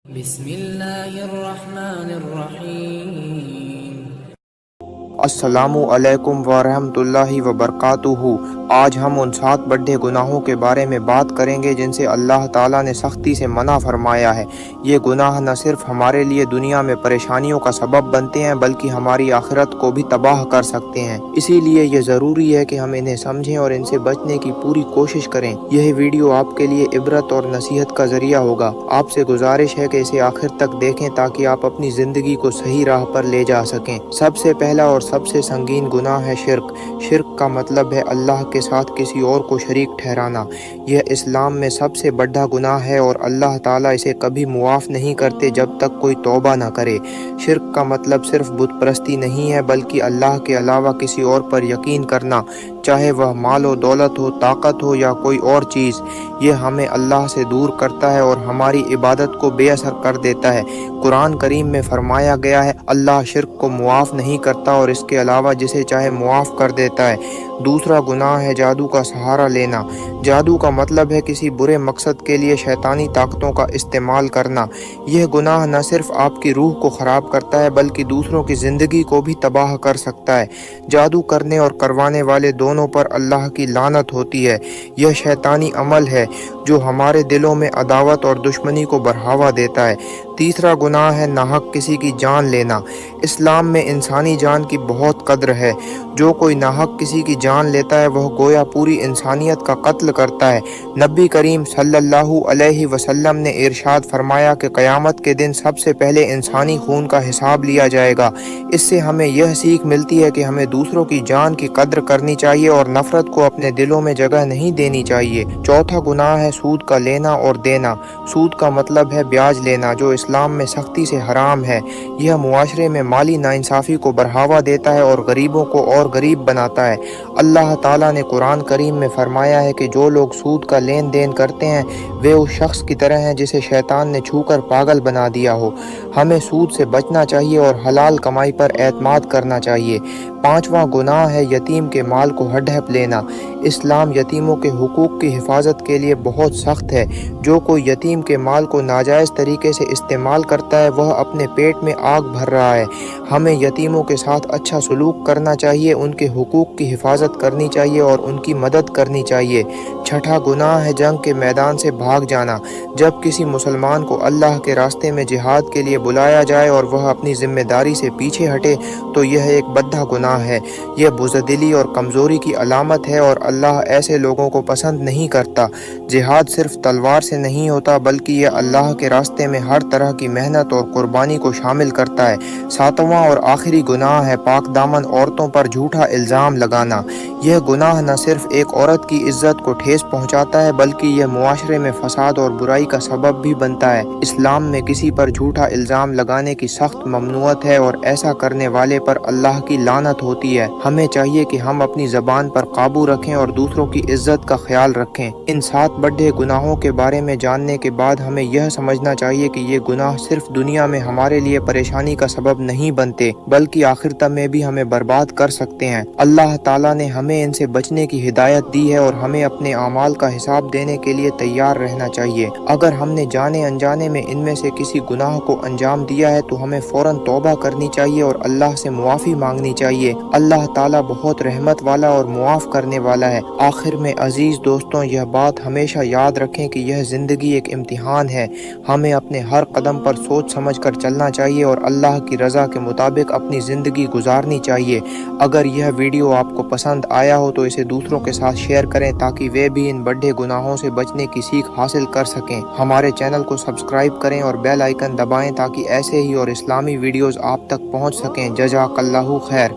بسم الله الرحمن الرحیم۔ السلام علیکم ورحمۃ اللہ وبرکاتہ۔ آج ہم ان 7 بڑے گناہوں کے بارے میں بات کریں گے جن سے اللہ تعالیٰ نے سختی سے منع فرمایا ہے۔ یہ گناہ نہ صرف ہمارے لیے دنیا میں پریشانیوں کا سبب بنتے ہیں بلکہ ہماری آخرت کو بھی تباہ کر سکتے ہیں۔ اسی لیے یہ ضروری ہے کہ ہم انہیں سمجھیں اور ان سے بچنے کی پوری کوشش کریں۔ یہ ویڈیو آپ کے لیے عبرت اور نصیحت کا ذریعہ ہوگا۔ آپ سے گزارش ہے کہ اسے آخر تک دیکھیں تاکہ آپ اپنی زندگی کو صحیح راہ پر لے جا سکیں۔ سب سے پہلا اور سب سے سنگین گناہ ہے شرک۔ شرک کا مطلب ہے اللہ کے ساتھ کسی اور کو شریک ٹھہرانا۔ یہ اسلام میں سب سے بڑا گناہ ہے اور اللہ تعالیٰ اسے کبھی معاف نہیں کرتے جب تک کوئی توبہ نہ کرے۔ شرک کا مطلب صرف بت پرستی نہیں ہے بلکہ اللہ کے علاوہ کسی اور پر یقین کرنا، چاہے وہ مال و دولت ہو، طاقت ہو یا کوئی اور چیز۔ یہ ہمیں اللہ سے دور کرتا ہے اور ہماری عبادت کو بے اثر کر دیتا ہے۔ قرآن کریم میں فرمایا گیا ہے، اللہ شرک کو معاف نہیں کرتا اور اس کے علاوہ جسے چاہے معاف کر دیتا ہے۔ دوسرا گناہ ہے جادو کا سہارا لینا۔ جادو کا مطلب ہے کسی برے مقصد کے لیے شیطانی طاقتوں کا استعمال کرنا۔ یہ گناہ نہ صرف آپ کی روح کو خراب کرتا ہے بلکہ دوسروں کی زندگی کو بھی تباہ کر سکتا ہے۔ جادو کرنے اور کروانے والے دونوں پر اللہ کی لعنت ہوتی ہے۔ یہ شیطانی عمل ہے جو ہمارے دلوں میں عداوت اور دشمنی کو بڑھاوا دیتا ہے۔ تیسرا گناہ ہے ناحق کسی کی جان لینا۔ اسلام میں انسانی جان کی بہت قدر ہے۔ جو کوئی ناحق کسی کی جان لیتا ہے وہ گویا پوری انسانیت کا قتل کرتا ہے۔ نبی کریم صلی اللہ علیہ وسلم نے ارشاد فرمایا کہ قیامت کے دن سب سے پہلے انسانی خون کا حساب لیا جائے گا۔ اس سے ہمیں یہ سیکھ ملتی ہے کہ ہمیں دوسروں کی جان کی قدر کرنی چاہیے اور نفرت کو اپنے دلوں میں جگہ نہیں دینی چاہیے۔ چوتھا گناہ ہے سود کا لینا اور دینا۔ سود کا مطلب ہے بیاج لینا، جو اسلام میں سختی سے حرام ہے۔ یہ معاشرے میں مالی ناانصافی کو بڑھاوا دیتا ہے اور غریبوں کو اور غریب بناتا ہے۔ اللہ تعالیٰ نے قرآن کریم میں فرمایا ہے کہ جو لوگ سود کا لین دین کرتے ہیں وہ اس شخص کی طرح ہیں جسے شیطان نے چھو کر پاگل بنا دیا ہو۔ ہمیں سود سے بچنا چاہیے اور حلال کمائی پر اعتماد کرنا چاہیے۔ پانچواں گناہ ہے یتیم کے مال کو ہڑپ لینا۔ اسلام یتیموں کے حقوق کی حفاظت کے لیے بہت سخت ہے۔ جو کوئی یتیم کے مال کو ناجائز طریقے سے استعمال کرتا ہے وہ اپنے پیٹ میں آگ بھر رہا ہے۔ ہمیں یتیموں کے ساتھ اچھا سلوک کرنا چاہیے، ان کے حقوق کی حفاظت کرنی چاہیے اور ان کی مدد کرنی چاہیے۔ چھٹا گناہ ہے جنگ کے میدان سے بھاگ جانا۔ جب کسی مسلمان کو اللہ کے راستے میں جہاد کے لیے بلایا جائے اور وہ اپنی ذمہ داری سے پیچھے ہٹے تو یہ ایک بڑا گناہ ہے۔ یہ بزدلی اور کمزوری کی علامت ہے اور اللہ ایسے لوگوں کو پسند نہیں کرتا۔ جہاد صرف تلوار سے نہیں ہوتا بلکہ یہ اللہ کے راستے میں ہر طرح کی محنت اور قربانی کو شامل کرتا ہے۔ ساتواں اور آخری گناہ ہے پاک دامن عورتوں پر جھوٹا الزام لگانا۔ یہ گناہ نہ صرف ایک عورت کی عزت کو ٹھیس پہنچاتا ہے بلکہ یہ معاشرے میں فساد اور برائی کا سبب بھی بنتا ہے۔ اسلام میں کسی پر جھوٹا الزام لگانے کی سخت ممنوعت ہے اور ایسا کرنے والے پر اللہ کی لعنت ہوتی ہے۔ ہمیں چاہیے کہ ہم اپنی زبان پر قابو رکھیں اور دوسروں کی عزت کا خیال رکھیں۔ ان 7 بڑے گناہوں کے بارے میں جاننے کے بعد ہمیں یہ سمجھنا چاہیے کہ یہ گناہ صرف دنیا میں ہمارے لیے پریشانی کا سبب نہیں بنتے بلکہ آخرت میں بھی ہمیں برباد کر سکتے ہیں۔ اللہ تعالیٰ نے ہمیں ان سے بچنے کی ہدایت دی ہے اور ہمیں اپنے اعمال کا حساب دینے کے لیے تیار رہنا چاہیے۔ اگر ہم نے جانے انجانے میں ان میں سے کسی گناہ کو انجام دیا ہے تو ہمیں فوراً توبہ کرنی چاہیے اور اللہ سے معافی مانگنی چاہیے۔ اللہ تعالیٰ بہت رحمت والا اور معاف کرنے والا ہے۔ آخر میں عزیز دوستوں، یہ بات ہمیشہ یاد رکھیں کہ یہ زندگی ایک امتحان ہے۔ ہمیں اپنے ہر قدم پر سوچ سمجھ کر چلنا چاہیے اور اللہ کی رضا کے مطابق اپنی زندگی گزارنی چاہیے۔ اگر یہ ویڈیو آپ کو پسند آیا ہو تو اسے دوسروں کے ساتھ شیئر کریں تاکہ وہ بھی ان بڑے گناہوں سے بچنے کی سیکھ حاصل کر سکیں۔ ہمارے چینل کو سبسکرائب کریں اور بیل آئیکن دبائیں تاکہ ایسے ہی اور اسلامی ویڈیوز آپ تک پہنچ سکیں۔ جزاک اللہ خیر۔